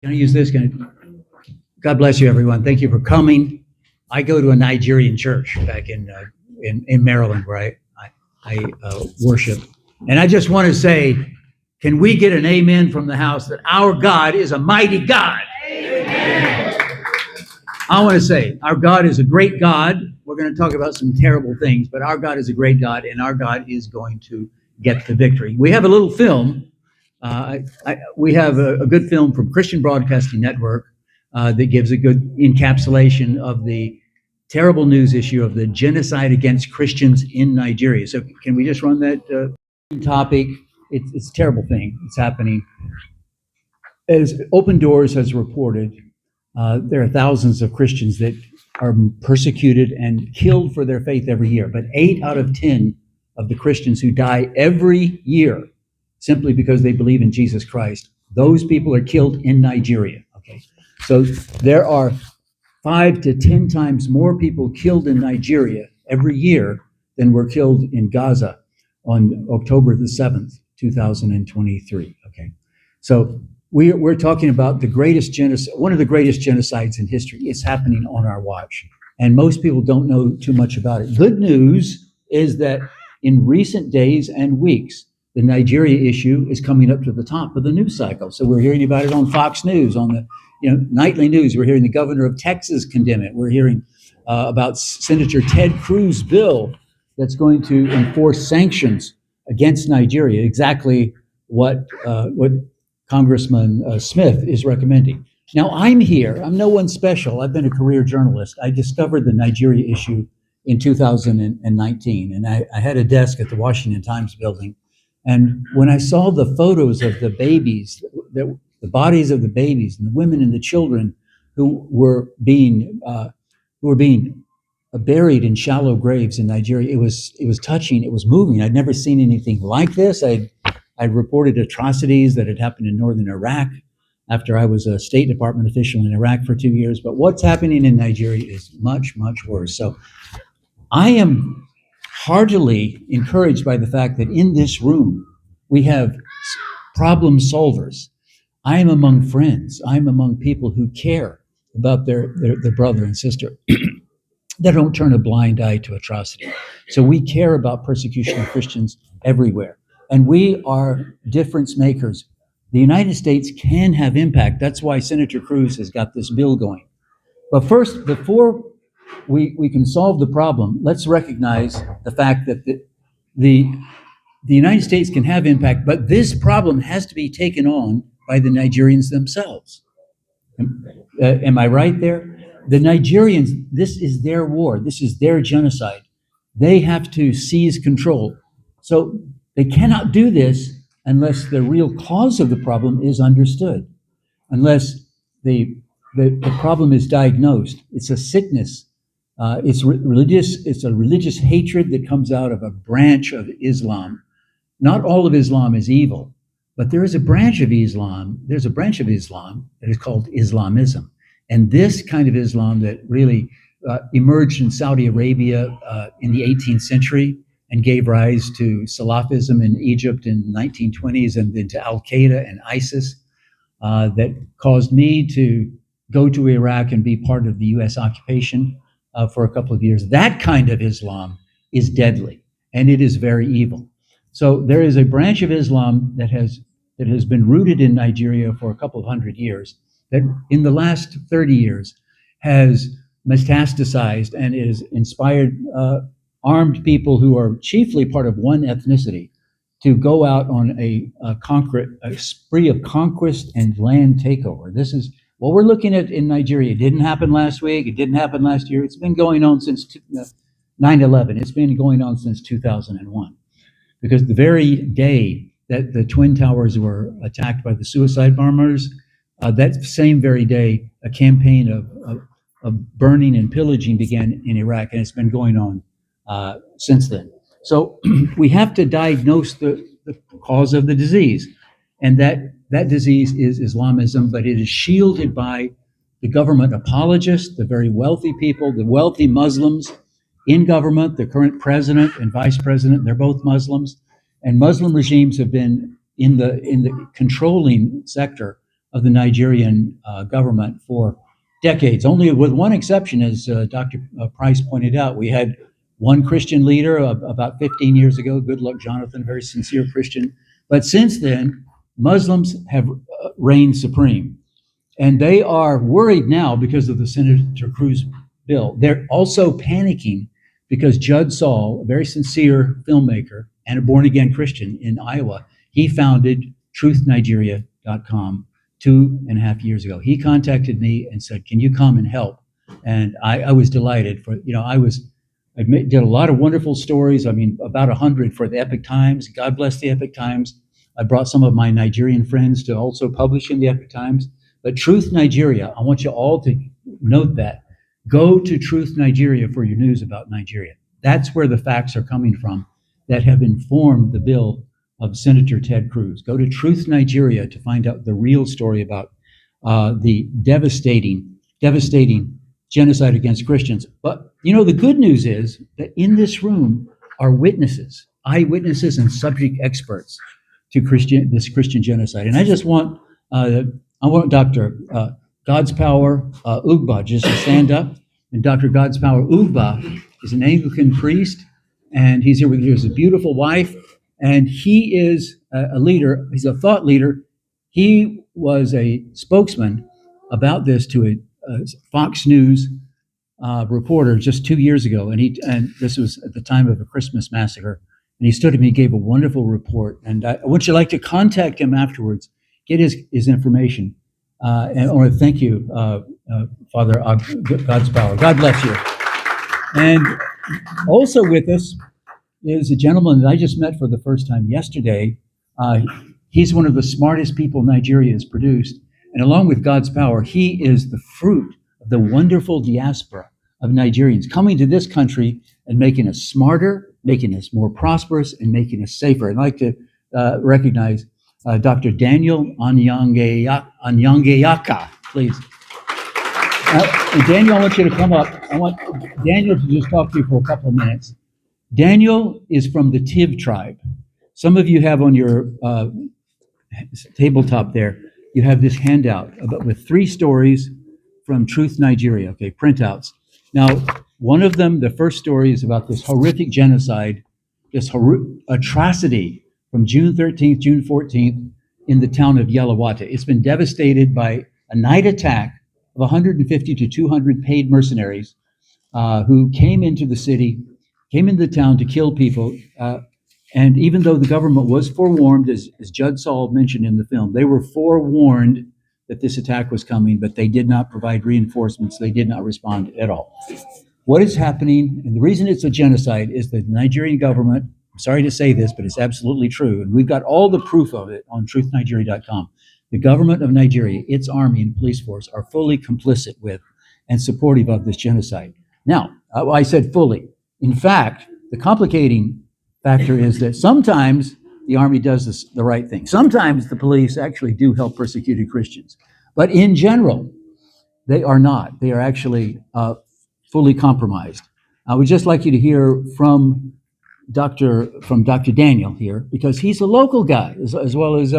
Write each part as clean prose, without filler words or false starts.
Can I use this? God bless you, everyone. Thank you for coming. I go to a Nigerian church back in Maryland where I worship. And I just want to say, can we get an amen from the house that our God is a mighty God? Amen. I want to say, our God is a great God. We're going to talk about some terrible things, but our God is a great God, and our God is going to get the victory. We have a little film. We have a good film from Christian Broadcasting Network that gives a good encapsulation of the terrible news issue of the genocide against Christians in Nigeria. So can we just run that topic? It's a terrible thing. It's happening. As Open Doors has reported, there are thousands of Christians that are persecuted and killed for their faith every year. But 8 out of 10 of the Christians who die every year simply because they believe in Jesus Christ, those people are killed in Nigeria. Okay, so there are 5 to 10 times more people killed in Nigeria every year than were killed in Gaza on October the 7th, 2023. Okay, so we're talking about the greatest genocide, one of the greatest genocides in history. It's happening on our watch, and most people don't know too much about it. Good news is that in recent days and weeks, the Nigeria issue is coming up to the top of the news cycle. So we're hearing about it on Fox News, on the nightly news. We're hearing the governor of Texas condemn it. We're hearing about Senator Ted Cruz bill that's going to enforce sanctions against Nigeria. Exactly what Congressman Smith is recommending. Now I'm here. I'm no one special. I've been a career journalist. I discovered the Nigeria issue in 2019, and I had a desk at the Washington Times building. And when I saw the photos of the babies, the bodies of the babies and the women and the children who were being buried in shallow graves in Nigeria, it was touching. It was moving. I'd never seen anything like this. I'd reported atrocities that had happened in northern Iraq after I was a State Department official in Iraq for 2 years. But what's happening in Nigeria is much, much worse. So I am heartily encouraged by the fact that in this room we have problem solvers. I am among friends. I'm among people who care about their brother and sister. That don't turn a blind eye to atrocity. So we care about persecution of Christians everywhere. And we are difference makers. The United States can have impact. That's why Senator Cruz has got this bill going. But first, before we can solve the problem, let's recognize the fact that the United States can have impact, but this problem has to be taken on by the Nigerians themselves. Am I right there? The Nigerians, this is their war. This is their genocide. They have to seize control. So they cannot do this unless the real cause of the problem is understood, unless the problem is diagnosed. It's a sickness. It's religious. It's a religious hatred that comes out of a branch of Islam. Not all of Islam is evil, but there is a branch of Islam. There's a branch of Islam that is called Islamism. And this kind of Islam that really emerged in Saudi Arabia in the 18th century and gave rise to Salafism in Egypt in the 1920s and then to Al-Qaeda and ISIS, that caused me to go to Iraq and be part of the US occupation for a couple of years. That kind of Islam is deadly, and it is very evil. So there is a branch of Islam that has been rooted in Nigeria for a couple of hundred years, that in the last 30 years has metastasized and is inspired armed people who are chiefly part of one ethnicity to go out on a spree of conquest and land takeover. This is what we're looking at in Nigeria. It didn't happen last week. It didn't happen last year. It's been going on since 9/11. It's been going on since 2001. Because the very day that the Twin Towers were attacked by the suicide bombers, that same very day, a campaign of burning and pillaging began in Iraq, and it's been going on since then. So we have to diagnose the cause of the disease, and that disease is Islamism, but it is shielded by the government apologists, the very wealthy people, the wealthy Muslims in government. The current president and vice president, they're both Muslims, and Muslim regimes have been in the controlling sector of the Nigerian government for decades. Only with one exception, as Dr. Price pointed out, we had one Christian leader about 15 years ago, good luck Jonathan, very sincere Christian. But since then, Muslims have reigned supreme. And they are worried now because of the Senator Cruz bill. They're also panicking because Judd Saul, a very sincere filmmaker and a born again Christian in Iowa, he founded truthnigeria.com 2.5 years ago. He contacted me and said, "Can you come and help?" And I was delighted. I did a lot of wonderful stories. I mean, about 100 for the Epic Times. God bless the Epic Times. I brought some of my Nigerian friends to also publish in the Epic Times. But Truth Nigeria, I want you all to note that. Go to Truth Nigeria for your news about Nigeria. That's where the facts are coming from that have informed the bill of Senator Ted Cruz. Go to Truth Nigeria to find out the real story about the devastating genocide against Christians. But the good news is that in this room are witnesses, eyewitnesses, and subject experts to this Christian genocide. And I want Dr. God's Power Ugba just to stand up. And Dr. God's Power Ugba is an Anglican priest, and he's here with his beautiful wife, and he is a leader. He's a thought leader. He was a spokesman about this to a Fox News reporter just 2 years ago, and this was at the time of a Christmas massacre. And he stood to me, he gave a wonderful report, and I would you like to contact him afterwards, get his information. And I want to thank you, Father God's Power. God bless you. And also with us is a gentleman that I just met for the first time yesterday. He's one of the smartest people Nigeria has produced. And along with God's Power, he is the fruit of the wonderful diaspora of Nigerians coming to this country and making us smarter, making us more prosperous, and making us safer. I'd like to recognize Dr. Daniel Anyangeyaka, please. Daniel, I want you to come up. I want Daniel to just talk to you for a couple of minutes. Daniel is from the Tiv tribe. Some of you have on your tabletop there, you have this handout with 3 stories from Truth Nigeria, okay, printouts. Now, one of them, the first story, is about this horrific genocide, this atrocity from June 13th, June 14th in the town of Yelawata. It's been devastated by a night attack of 150 to 200 paid mercenaries who came into the town to kill people. And even though the government was forewarned, as Judd Saul mentioned in the film, they were forewarned that this attack was coming, but they did not provide reinforcements. They did not respond at all. What is happening, and the reason it's a genocide, is the Nigerian government, I'm sorry to say this, but it's absolutely true, and we've got all the proof of it on truthnigeria.com. The government of Nigeria, its army and police force, are fully complicit with and supportive of this genocide. Now, I said fully. In fact, the complicating factor is that sometimes the army does the right thing. Sometimes the police actually do help persecuted Christians. But in general, they are not. They are actually fully compromised. I would just like you to hear from Dr. Daniel here, because he's a local guy, as well as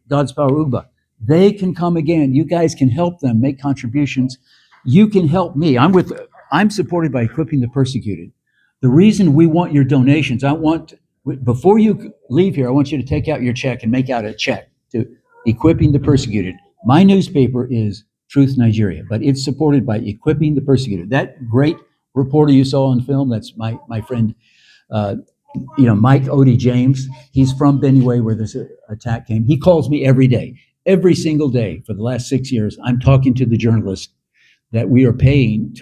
God's Power Ugba. They can come again. You guys can help them make contributions. You can help me. I'm supported by Equipping the Persecuted. The reason we want your donations, before you leave here, I want you to take out your check and make out a check to Equipping the Persecuted. My newspaper is Truth Nigeria, but it's supported by Equipping the Persecuted. That great reporter you saw on film, that's my friend, Mike Odie James. He's from Benue, where this attack came. He calls me every day, every single day for the last 6 years. I'm talking to the journalists that we are paying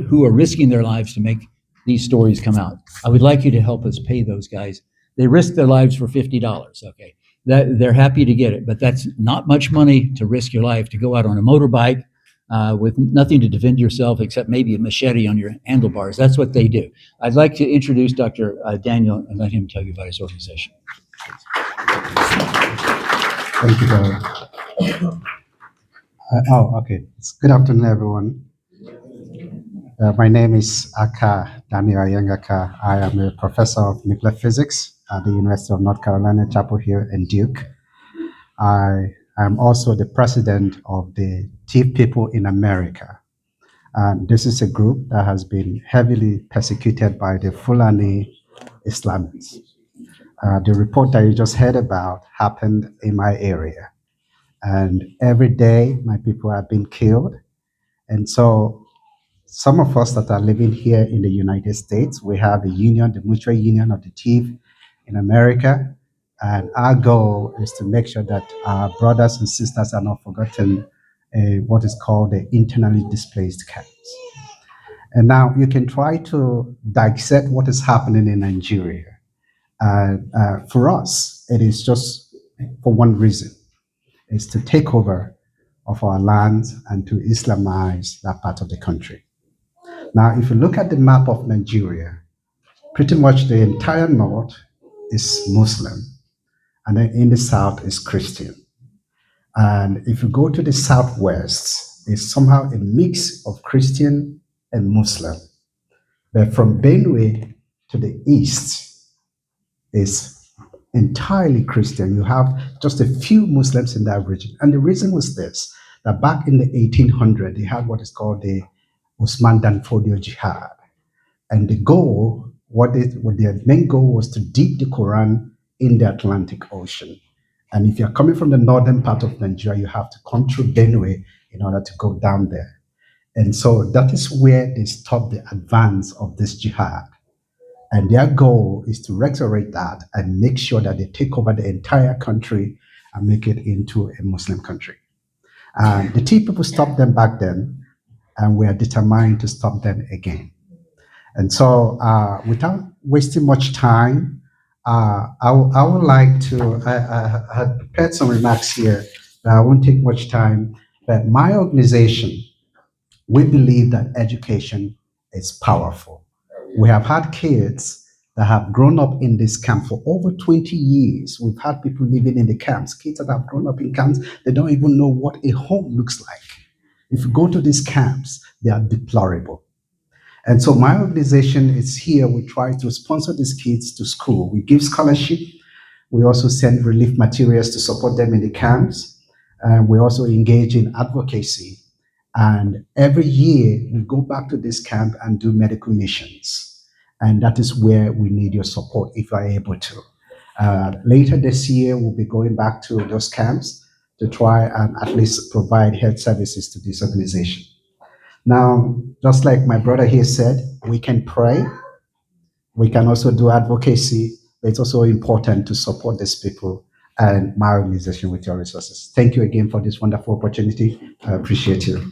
who are risking their lives to make these stories come out. I would like you to help us pay those guys. They risk their lives for $50. Okay, they're happy to get it, but that's not much money to risk your life to go out on a motorbike with nothing to defend yourself except maybe a machete on your handlebars. That's what they do. I'd like to introduce Dr. Daniel and let him tell you about his organization. Thank you, Darren. Okay. Good afternoon, everyone. My name is Aka Daniel Ayangaka. I am a professor of nuclear physics at the University of North Carolina, Chapel Hill, and Duke. I I'm also the president of the Thief People in America. And this is a group that has been heavily persecuted by the Fulani Islamists. The report that you just heard about happened in my area. And every day, my people have been killed. And so, some of us that are living here in the United States, we have a union, the Mutual Union of the Thief in America. And our goal is to make sure that our brothers and sisters are not forgotten what is called the internally displaced camps. And now you can try to dissect what is happening in Nigeria. For us, it is just for one reason, is to take over of our lands and to Islamize that part of the country. Now, if you look at the map of Nigeria, pretty much the entire north is Muslim, and then in the south is Christian. And if you go to the southwest, it's somehow a mix of Christian and Muslim. But from Benue to the east is entirely Christian. You have just a few Muslims in that region. And the reason was this, that back in the 1800s, they had what is called the Usman Dan Fodio Jihad. And the goal, what their main goal was to dip the Quran in the Atlantic Ocean. And if you're coming from the northern part of Nigeria, you have to come through Benue in order to go down there. And so that is where they stopped the advance of this jihad. And their goal is to resurrect that and make sure that they take over the entire country and make it into a Muslim country. And the Tea people stopped them back then, and we are determined to stop them again. And so, without wasting much time, I would like to, I had prepared some remarks here, but I won't take much time. But my organization, we believe that education is powerful. We have had kids that have grown up in this camp for over 20 years. We've had people living in the camps, kids that have grown up in camps, they don't even know what a home looks like. If you go to these camps, they are deplorable. And so my organization is here. We try to sponsor these kids to school. We give scholarship. We also send relief materials to support them in the camps. We also engage in advocacy. And every year we go back to this camp and do medical missions. And that is where we need your support if you are able to. Later this year, we'll be going back to those camps to try and at least provide health services to this organization. Now, just like my brother here said, we can pray. We can also do advocacy. But it's also important to support these people and my organization with your resources. Thank you again for this wonderful opportunity. I appreciate you.